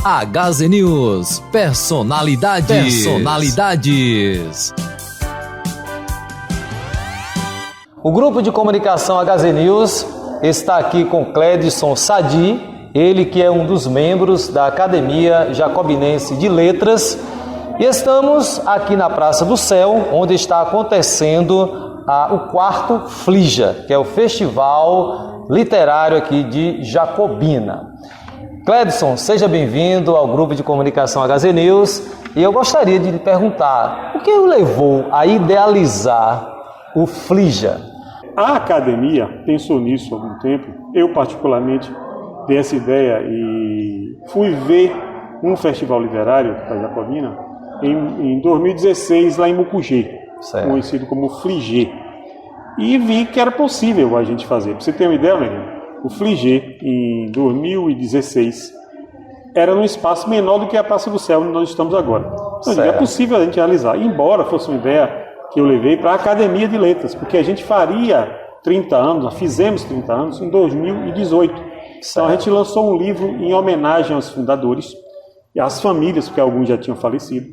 HZ News. Personalidades. O grupo de comunicação HZ News está aqui com Clédson Sadi, ele que é um dos membros da Academia Jacobinense de Letras. E estamos aqui na Praça do Céu, onde está acontecendo o quarto FLIJA, que é o Festival Literário aqui de Jacobina. Clédson, seja bem-vindo ao grupo de comunicação HZ News. E eu gostaria de lhe perguntar, o que o levou a idealizar o FLIJA? A academia pensou nisso há algum tempo. Eu, particularmente, dei essa ideia e fui ver um festival literário da Jacobina em 2016, lá em Mucugê, conhecido como FLIJA. E vi que era possível a gente fazer. Para você ter uma ideia, né? O FLIJA, em 2016, era num espaço menor do que a Praça do Céu, onde nós estamos agora. Então, é possível a gente realizar, embora fosse uma ideia que eu levei para a Academia de Letras, porque a gente faria 30 anos, nós fizemos 30 anos em 2018. Então a gente lançou um livro em homenagem aos fundadores e às famílias, porque alguns já tinham falecido,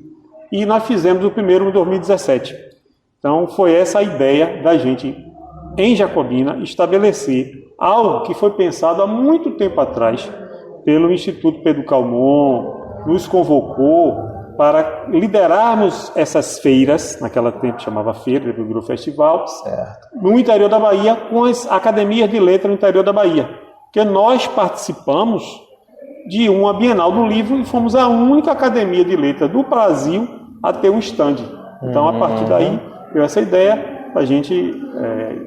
e nós fizemos o primeiro em 2017. Então foi essa a ideia da gente, em Jacobina, estabelecer algo que foi pensado há muito tempo atrás pelo Instituto Pedro Calmon, nos convocou para liderarmos essas feiras, naquela tempo chamava feira, depois virou festival, no interior da Bahia, com as academias de letras no interior da Bahia. Porque nós participamos de uma Bienal do Livro e fomos a única academia de letras do Brasil a ter um stand. Então, a partir daí, veio essa ideia para a gente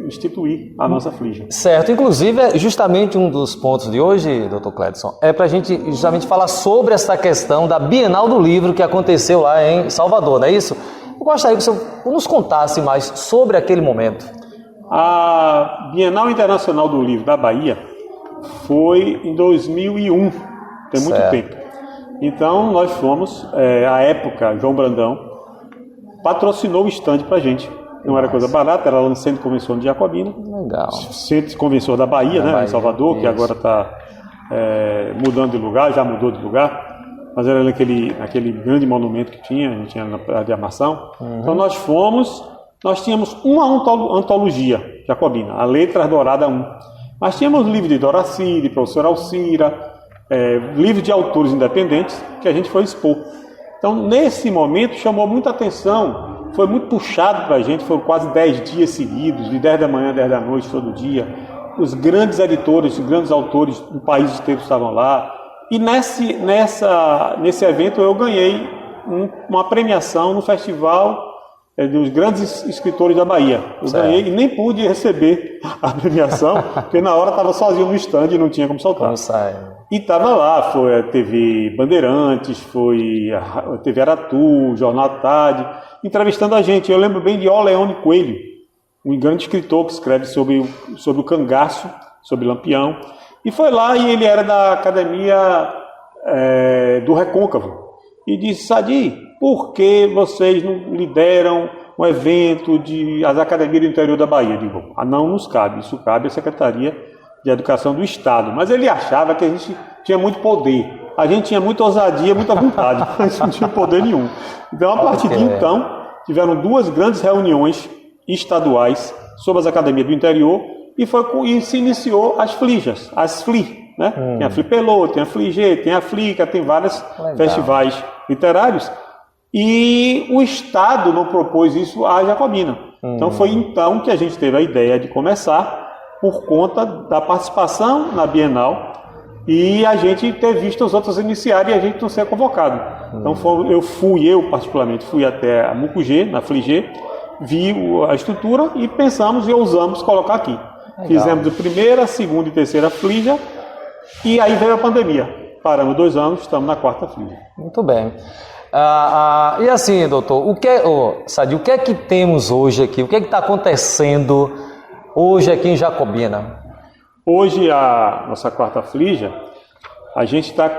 instituir a nossa FLIJA. Certo, inclusive, justamente um dos pontos de hoje, Dr. Clédson, é para a gente justamente falar sobre essa questão da Bienal do Livro que aconteceu lá em Salvador, não é isso? Eu gostaria que o senhor nos contasse mais sobre aquele momento. A Bienal Internacional do Livro da Bahia foi em 2001, tem muito tempo. Então, nós fomos, à época, João Brandão patrocinou o stand para a gente. Não era coisa barata, era lá no Centro de Convenção de Jacobina. Legal. Centro de Convenção da Bahia, né, em Salvador, que agora está mudando de lugar, já mudou de lugar. Mas era naquele grande monumento que tinha, a gente tinha na Praia de Armação. Então nós fomos, nós tínhamos uma antologia jacobina, a Letras Dourada 1. Mas tínhamos livros de Doraci, de professor Alcira, livros de autores independentes que a gente foi expor. Então nesse momento chamou muita atenção. Foi muito puxado para a gente, foram quase 10 dias seguidos, de 10 da manhã, 10 da noite, todo dia. Os grandes editores, os grandes autores do país inteiro estavam lá. E nesse evento eu ganhei uma premiação no festival dos grandes escritores da Bahia. Eu ganhei e nem pude receber a premiação, porque na hora estava sozinho no stand e não tinha como soltar. E estava lá, foi a TV Bandeirantes, foi a TV Aratu, Jornal à Tarde, entrevistando a gente. Eu lembro bem de Oleone Coelho, um grande escritor que escreve sobre o cangaço, sobre Lampião. E foi lá e ele era da Academia do Recôncavo. E disse, Sadi, por que vocês não lideram um evento das academias do interior da Bahia? Eu digo, não nos cabe, isso cabe à Secretaria de Educação do Estado. Mas ele achava que a gente tinha muito poder. A gente tinha muita ousadia, muita vontade, mas a gente não tinha poder nenhum. Então, a partir de então, tiveram 2 grandes reuniões estaduais sobre as academias do interior e se iniciou as FLIJAs, as FLI. Né? Tem a FLI Pelô, tem a FLIG, tem a FLICA, tem vários festivais literários. E o Estado não propôs isso à Jacobina. Então foi então que a gente teve a ideia de começar por conta da participação na Bienal e a gente ter visto os outros iniciarem e a gente não ser convocado. Então eu particularmente fui até a Mucugê, na FLIG, vi a estrutura e pensamos e ousamos colocar aqui. Legal. Fizemos a primeira, segunda e terceira FLIJA e aí veio a pandemia. Paramos 2 anos, estamos na 4ª FLIJA. Muito bem. E assim, doutor, Sadi, o que é que temos hoje aqui? O que é que está acontecendo hoje aqui em Jacobina? Hoje, a nossa 4ª FLIJA, a gente está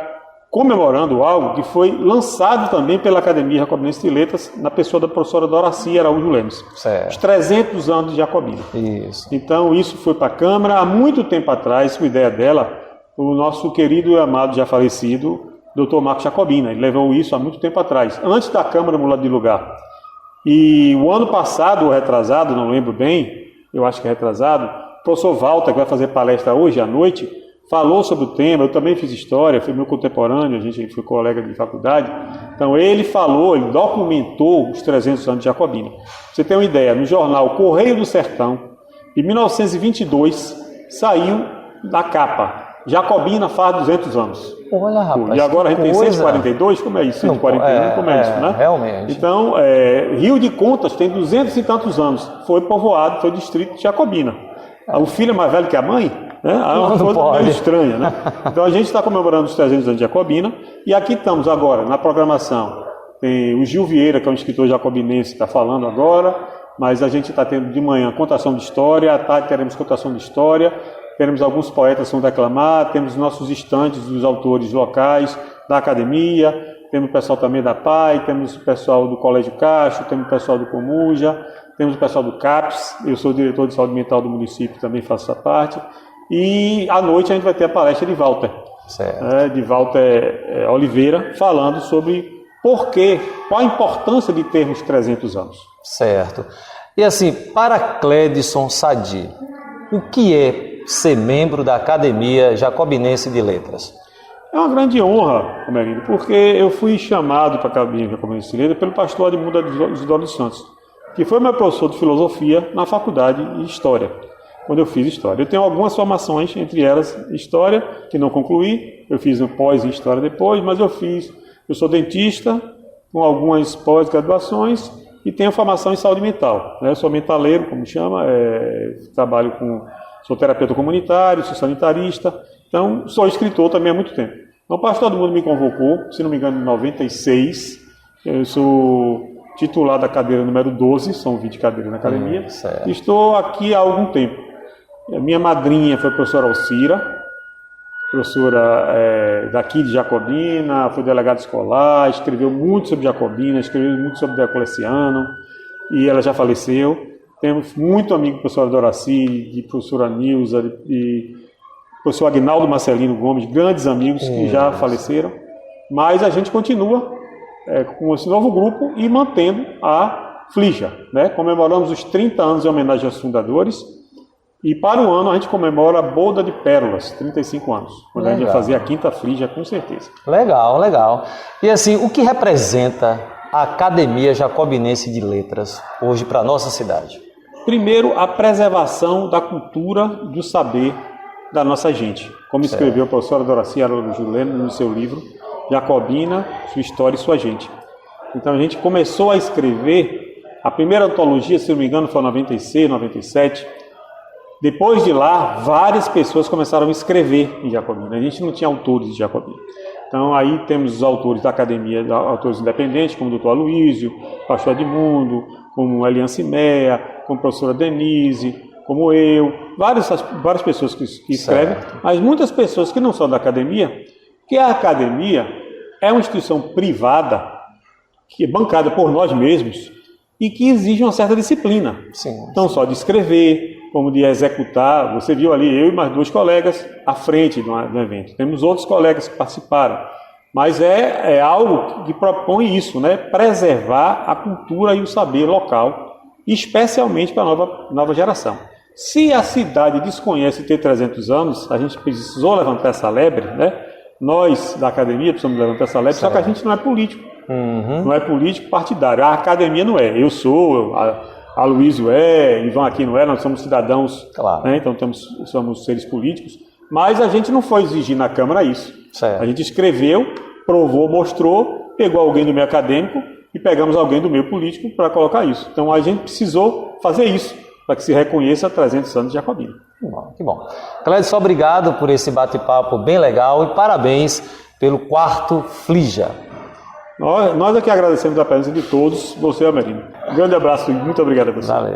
comemorando algo que foi lançado também pela Academia Jacobinense de Letras, na pessoa da professora Doraci Araújo Lemos. Os 300 anos de Jacobina. Isso. Então, isso foi para a Câmara há muito tempo atrás, com ideia dela, o nosso querido e amado, já falecido, Dr. Marcos Jacobina. Ele levou isso há muito tempo atrás, antes da Câmara mudar de lugar. E o ano passado, ou retrasado, não lembro bem, eu acho que é retrasado, o professor Walter, que vai fazer palestra hoje à noite, falou sobre o tema. Eu também fiz história, fui meu contemporâneo, ele foi colega de faculdade. Então ele falou, ele documentou os 300 anos de Jacobina. Pra você ter uma ideia, no jornal Correio do Sertão, em 1922, saiu da capa, Jacobina faz 200 anos. Olha, rapaz, e agora a gente tem 142, como é isso? 141, como é isso, né? Realmente. Então, Rio de Contas tem 200 e tantos anos. Foi povoado, foi distrito de Jacobina. O filho é mais velho que a mãe? Né? É uma coisa meio estranha, né? Então a gente está comemorando os 300 anos de Jacobina. E aqui estamos agora, na programação. Tem o Gil Vieira, que é um escritor jacobinense, que está falando agora. Mas a gente está tendo de manhã contação de história, à tarde teremos contação de história. Teremos alguns poetas que vão declamar, temos nossos estandes dos autores locais da academia, temos o pessoal também da PAI, temos o pessoal do Colégio Castro, temos o pessoal do Comuja, temos o pessoal do CAPS, eu sou diretor de saúde mental do município, também faço essa parte. E à noite a gente vai ter a palestra de Walter, de Walter Oliveira, falando sobre qual a importância de termos 300 anos. Certo. E assim, para Clédson Sadi, o que é ser membro da Academia Jacobinense de Letras? É uma grande honra, Romerino, porque eu fui chamado para a Academia Jacobinense de Letras pelo pastor Admundo Isidoro dos Santos, que foi meu professor de filosofia na faculdade de História, quando eu fiz História. Eu tenho algumas formações, entre elas História, que não concluí, eu fiz um pós em História depois, mas eu sou dentista, com algumas pós-graduações, e tenho formação em saúde mental. Eu sou mentaleiro, como chama, sou terapeuta comunitário, sou sanitarista, então sou escritor também há muito tempo. Então o pastor do mundo me convocou, se não me engano, em 96. Eu sou titular da cadeira número 12, são 20 cadeiras na academia. Estou aqui há algum tempo. A minha madrinha foi a professora Alcira, professora daqui de Jacobina, foi delegada escolar, escreveu muito sobre Jacobina, escreveu muito sobre Diocleciano, e ela já faleceu. Temos muito amigo, professora Doraci, de professora Nilza, de professor Agnaldo Marcelino Gomes, grandes amigos que já faleceram, mas a gente continua com esse novo grupo e mantendo a Flija, né? Comemoramos os 30 anos em homenagem aos fundadores, e para o ano a gente comemora a Boda de Pérolas, 35 anos, quando a gente vai fazer a 5ª Flija, com certeza. Legal, legal. E assim, o que representa a Academia Jacobinense de Letras hoje para a nossa cidade? Primeiro, a preservação da cultura, do saber da nossa gente. Como escreveu a professora Doraci Araujo-Leno no seu livro Jacobina, Sua História e Sua Gente. Então a gente começou a escrever, a primeira antologia, se não me engano, foi em 96, 97. Depois de lá, várias pessoas começaram a escrever em Jacobina. A gente não tinha autores de Jacobina. Então aí temos os autores da academia, autores independentes, como o Dr. Aloysio, pastor Edmundo, como Elian Cimea, como a professora Denise, como eu, várias pessoas que escrevem, mas muitas pessoas que não são da academia, que a academia é uma instituição privada, que é bancada por nós mesmos, e que exige uma certa disciplina. Não só de escrever, como de executar. Você viu ali eu e mais 2 colegas à frente do evento. Temos outros colegas que participaram. Mas é algo que propõe isso, né? Preservar a cultura e o saber local, especialmente para a nova geração. Se a cidade desconhece ter 300 anos, a gente precisou levantar essa lebre, né? Nós, da academia, precisamos levantar essa lebre, só que a gente não é político. Não é político partidário. A academia não é. Eu sou, a Luísio Ivan aqui não é, nós somos cidadãos, né? Então somos seres políticos. Mas a gente não foi exigir na Câmara isso. A gente escreveu, provou, mostrou, pegou alguém do meio acadêmico e pegamos alguém do meio político para colocar isso. Então a gente precisou fazer isso, para que se reconheça 300 anos de Jacobina. Que bom. Clédson, obrigado por esse bate-papo bem legal e parabéns pelo 4º Flija. Nós aqui agradecemos a presença de todos, você, Amerino. Um grande abraço e muito obrigado a você. Valeu.